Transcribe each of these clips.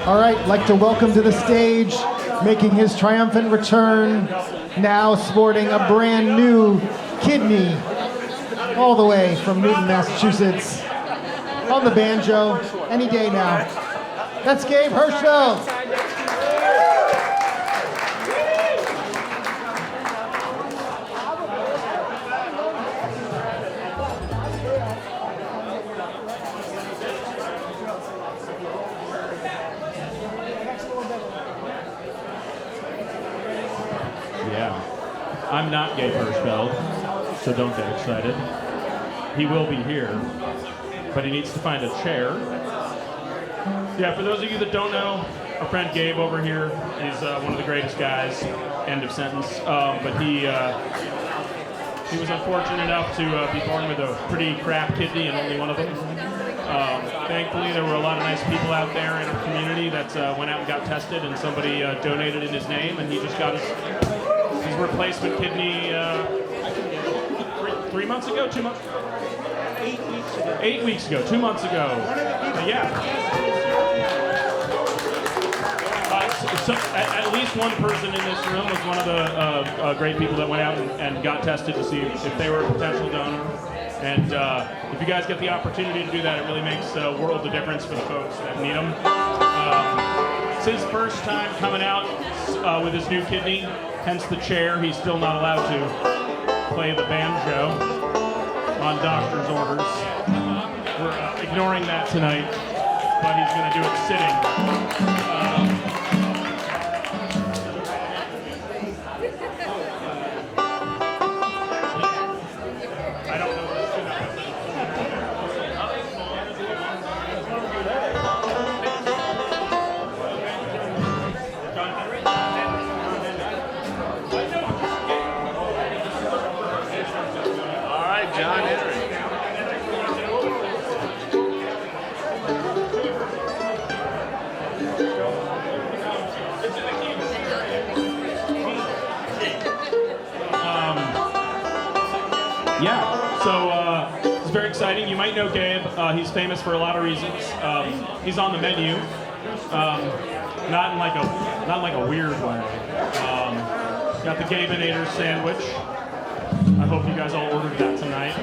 All right, I'd like to welcome to the stage, making his triumphant return, now sporting a brand new kidney, all the way from Newton, Massachusetts, on the banjo, any day now. That's Gabe Hirshfeld. I'm not Gabe Hirshfeld, so don't get excited. He will be here, but he needs to find a chair. Yeah, for those of you that don't know, our friend Gabe over here is one of the greatest guys, end of sentence. But he was unfortunate enough to be born with a pretty crap kidney and only one of them. Thankfully, there were a lot of nice people out there in our community that went out and got tested, and somebody donated in his name, and he just got his replacement kidney 3 months ago, 2 months? 8 weeks ago. 8 weeks ago, 2 months ago. Yeah. So at least one person in this room was one of the great people that went out and got tested to see if they were a potential donor. And if you guys get the opportunity to do that, it really makes a world of difference for the folks that need them. It's his first time coming out with his new kidney, hence the chair. He's still not allowed to play the banjo on doctor's orders. We're ignoring that tonight, but he's going to do it sitting. It's very exciting. You might know Gabe. He's famous for a lot of reasons. He's on the menu, not in like a weird way. Got the Gabeinator sandwich. I hope you guys all ordered that tonight.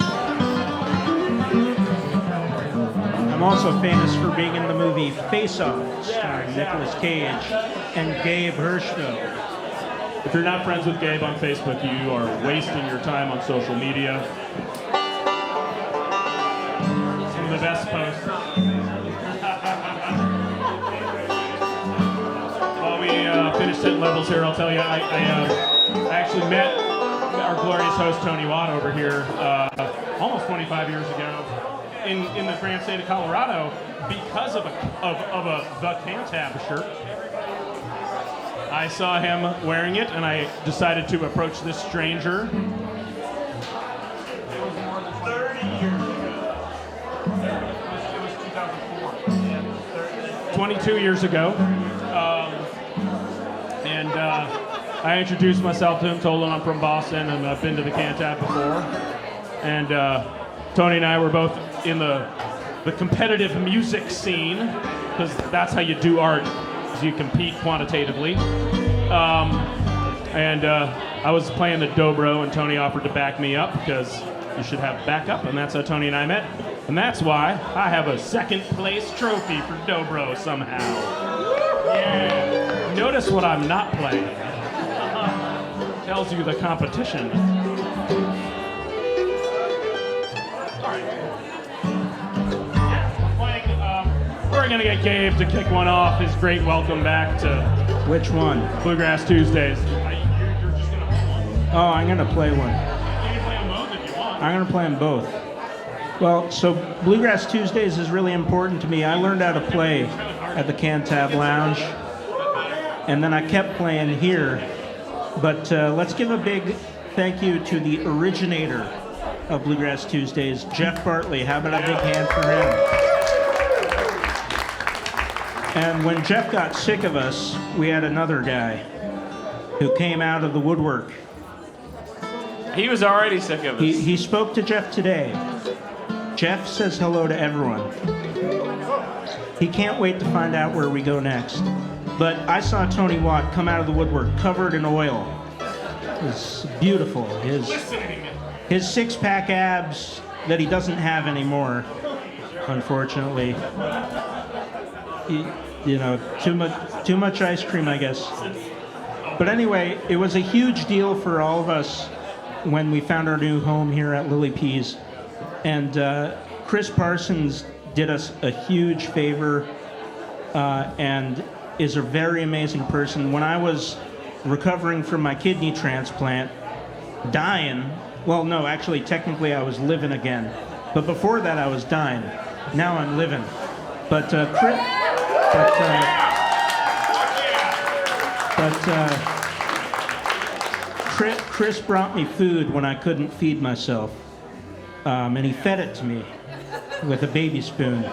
I'm also famous for being in the movie Face Off, starring Nicolas Cage and Gabe Hirshfeld. If you're not friends with Gabe on Facebook, you are wasting your time on social media. Some of the best posts. While we finish setting levels here, I'll tell you, I actually met our glorious host, Tony Watt, over here almost 25 years ago in the grand state of Colorado because of a The Cantab shirt. I saw him wearing it, and I decided to approach this stranger. It was more than 30 years ago. It was 2004. 22 years ago. I introduced myself to him, told him I'm from Boston, and I've been to the Cantab before. And Tony and I were both in the competitive music scene, because that's how you do art. You compete quantitatively. I was playing the dobro, and Tony offered to back me up because you should have backup, and that's how Tony and I met. And that's why I have a second place trophy for dobro somehow. Yeah. Notice what I'm not playing. Tells you the competition. We're going to get Gabe to kick one off. His great welcome back to... Which one? Bluegrass Tuesdays. You're just going to play one. Oh, I'm going to play one. You can play them both if you want. I'm going to play them both. Well, so Bluegrass Tuesdays is really important to me. I learned how to play at the Cantab Lounge, and then I kept playing here. But let's give a big thank you to the originator of Bluegrass Tuesdays, Jeff Bartley. How about a big hand for him? And when Jeff got sick of us, we had another guy who came out of the woodwork. He was already sick of us. He spoke to Jeff today. Jeff says hello to everyone. He can't wait to find out where we go next. But I saw Tony Watt come out of the woodwork covered in oil. It was beautiful. His six-pack abs that he doesn't have anymore, unfortunately. Too much ice cream, I guess. But anyway, it was a huge deal for all of us when we found our new home here at Lily Peas. And Chris Parsons did us a huge favor and is a very amazing person. When I was recovering from my kidney transplant, dying, well, no, actually, technically I was living again. But before that, I was dying. Now I'm living. But Chris brought me food when I couldn't feed myself. And he fed it to me with a baby spoon.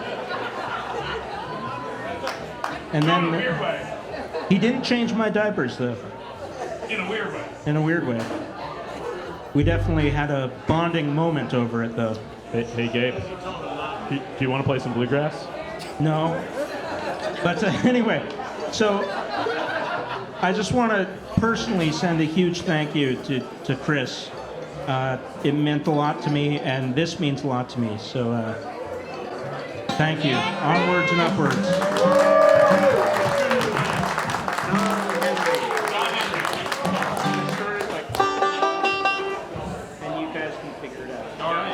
And then he didn't change my diapers, though. In a weird way. In a weird way. We definitely had a bonding moment over it, though. Hey Gabe, do you want to play some bluegrass? No. But anyway, so I just want to personally send a huge thank you to Chris. It meant a lot to me, and this means a lot to me. So thank you. Onwards and upwards. And you guys can figure it out. All right.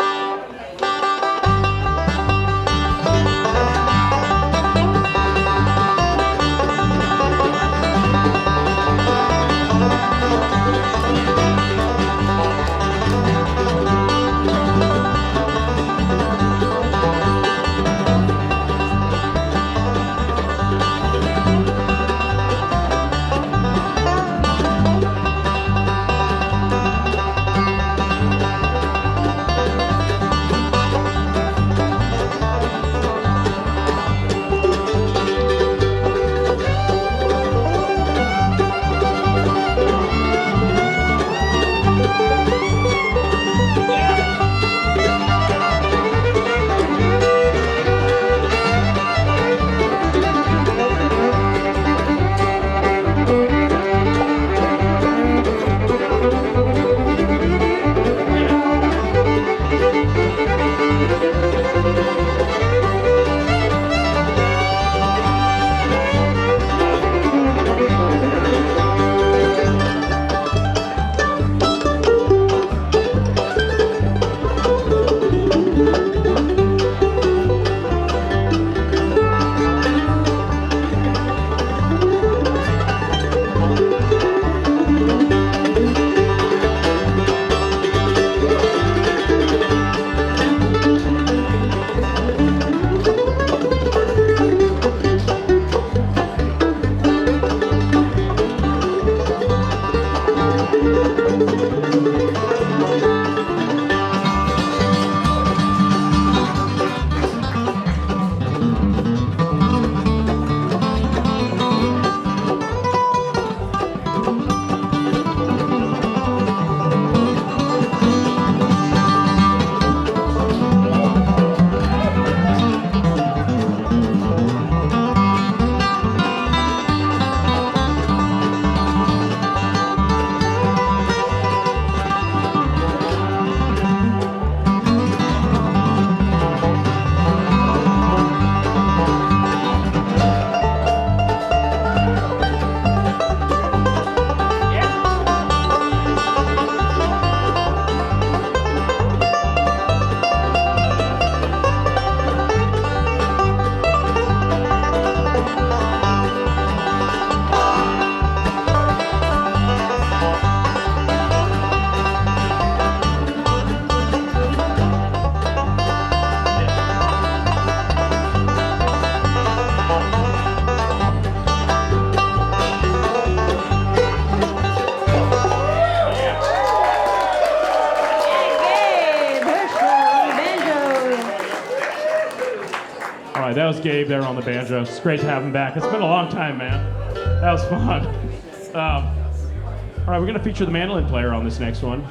That was Gabe there on the banjo. It's great to have him back. It's been a long time, man. That was fun. All right, we're going to feature the mandolin player on this next one.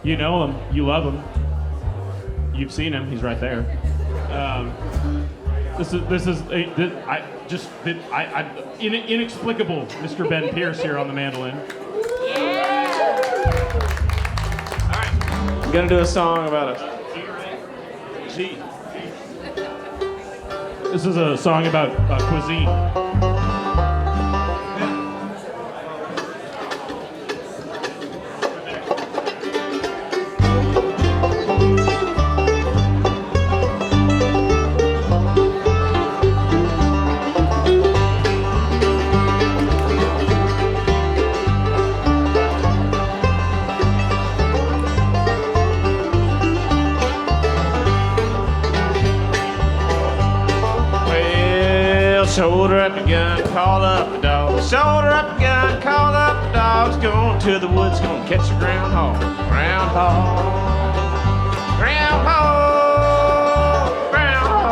You know him. You love him. You've seen him. He's right there. Inexplicable Mr. Ben Pearce here on the mandolin. I'm gonna do a song about a G. This is a song about cuisine. Shoulder up your gun, call up the dogs. Shoulder up your gun, call up the dogs. Going to the woods, gonna catch a groundhog. Groundhog. Groundhog. Groundhog.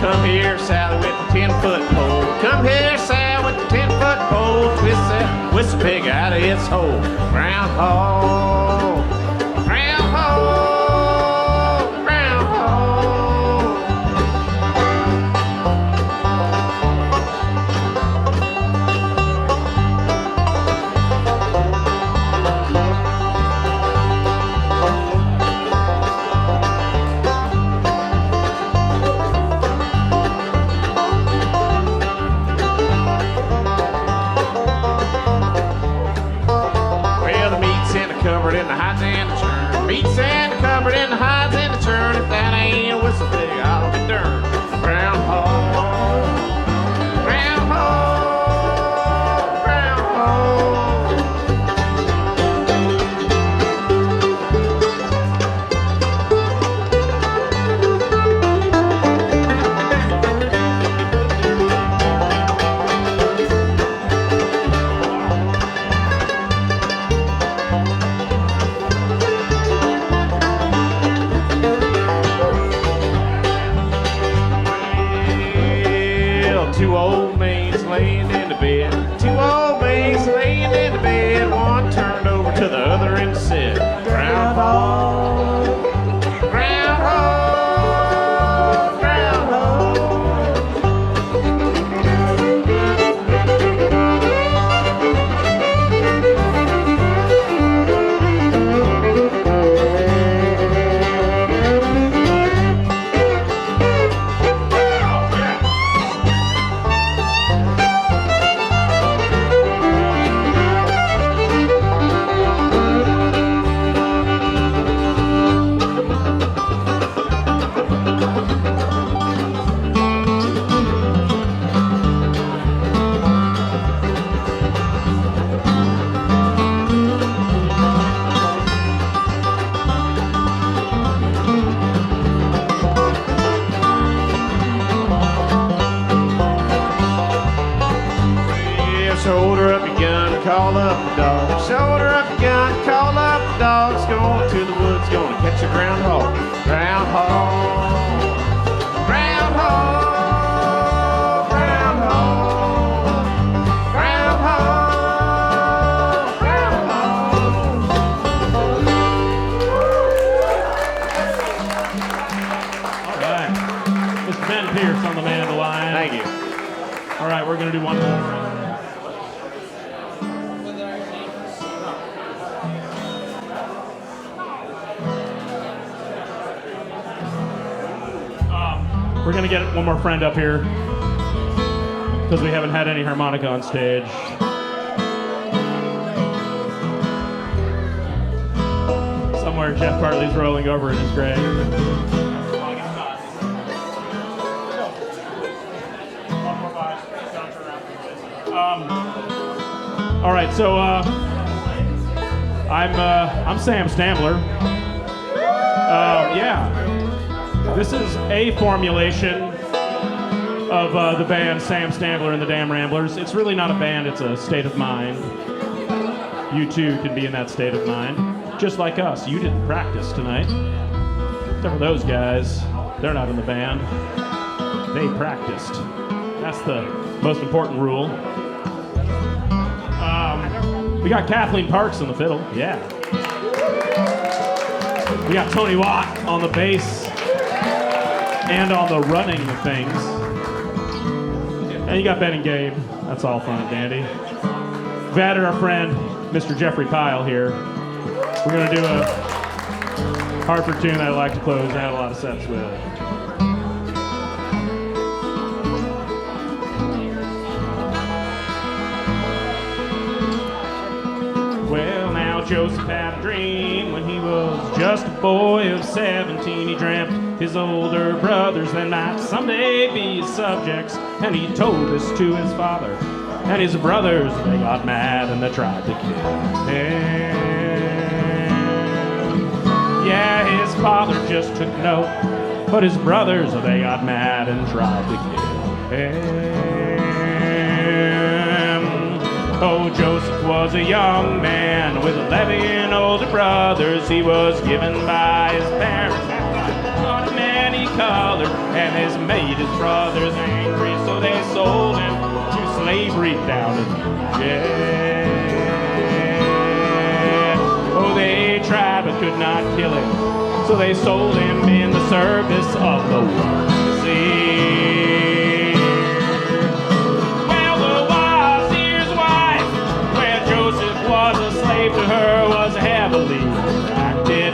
Come here, Sally, with the 10-foot pole. Come here, Sally, with the 10-foot pole. Twist that whistle pig out of its hole. Groundhog, groundhog, groundhog. In the hides and the churn. Meats and covered in the hides and the churn. If that ain't a whistle pig, I'll be darned. Groundhog, groundhog, groundhog. Two old maids laying in the bed. Two old maids laying in the bed. One turned over to the other and said, Groundhog, groundhog, groundhog. Shoulder up your gun, call up the dogs. Shoulder up your gun, call up the dogs. Going to the woods, gonna catch a groundhog. Groundhog, groundhog, groundhog, groundhog, groundhog. All right. Mr. Ben Pearce on the mandolin. Thank you. All right, we're gonna do one more. We're gonna get one more friend up here because we haven't had any harmonica on stage. Somewhere Jeff Bartley's rolling over in his grave. All right, so I'm Sam Stambler. This is a formulation of the band Sam Stambler and the Damn Ramblers. It's really not a band, it's a state of mind. You too can be in that state of mind. Just like us, you didn't practice tonight. Except for those guys, they're not in the band. They practiced. That's the most important rule. We got Kathleen Parks on the fiddle, yeah. We got Tony Watt on the bass and on the running of things. And you got Ben and Gabe. That's all fun and dandy. We added our friend, Mr. Jeffrey Pyle here. We're gonna do a Hartford tune I like to close. I had a lot of sets with. Well, now Joseph had a dream when he was just a boy of 17. He dreamt his older brothers then might someday be his subjects, and he told this to his father. And his brothers, they got mad and they tried to kill him. Yeah, his father just took note, but his brothers, they got mad and tried to kill him. Oh, Joseph was a young man with 11 older brothers. He was given by his parents on a many color, and this made his brothers angry, so they sold him to slavery down in jail. Oh, they tried but could not kill him, so they sold him in the service of the wazir. Well, the wazir's wife, when Joseph was a slave to her, was heavily attracted,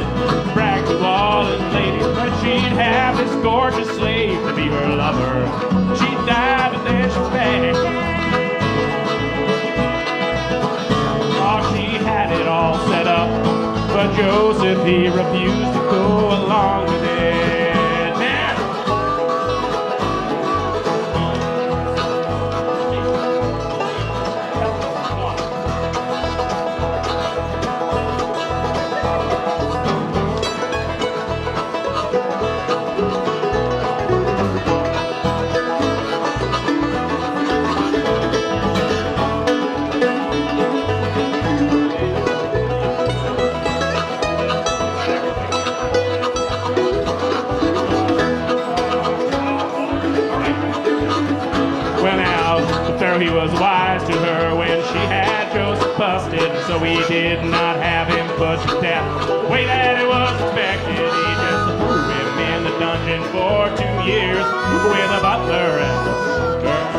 bragged to all his ladies that she'd have this gorgeous slave to be her lover. She died, but then she begged. She had it all set up, but Joseph, he refused to go along with it. He was wise to her when she had Joseph busted, so he did not have him put to death the way that it was expected. He just threw him in the dungeon for 2 years with a butler and a girl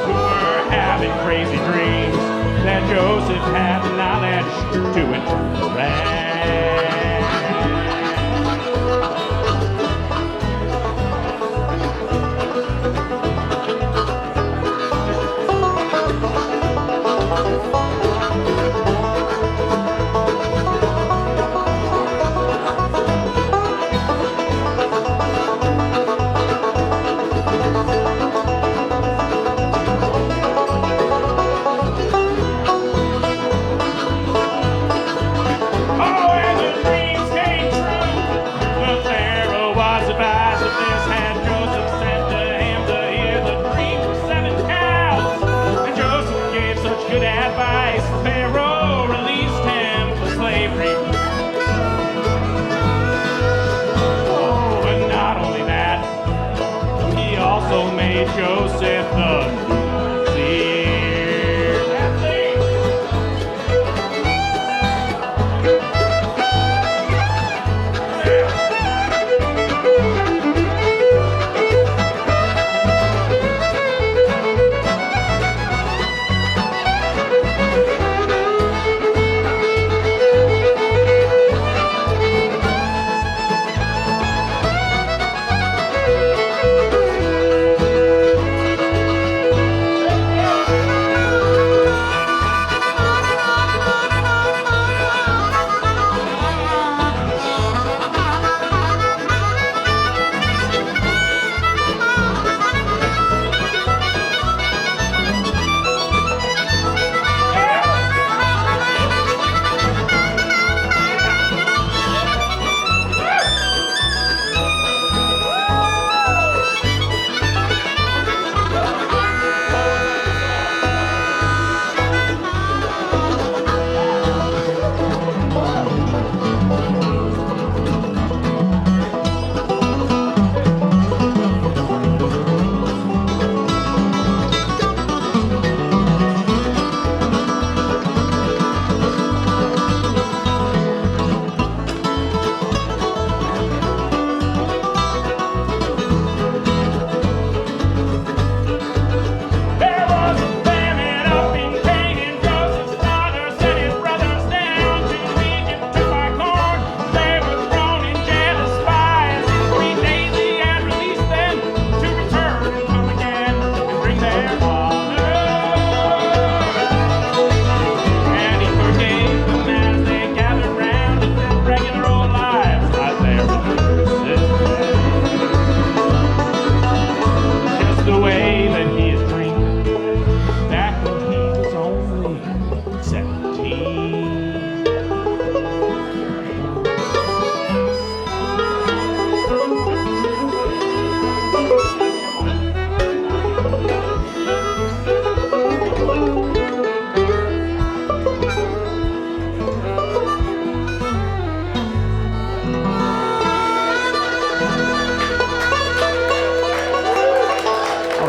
who were having crazy dreams that Joseph had the knowledge to interpret. Joseph the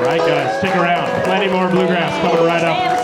right, guys, stick around. Plenty more bluegrass coming right up.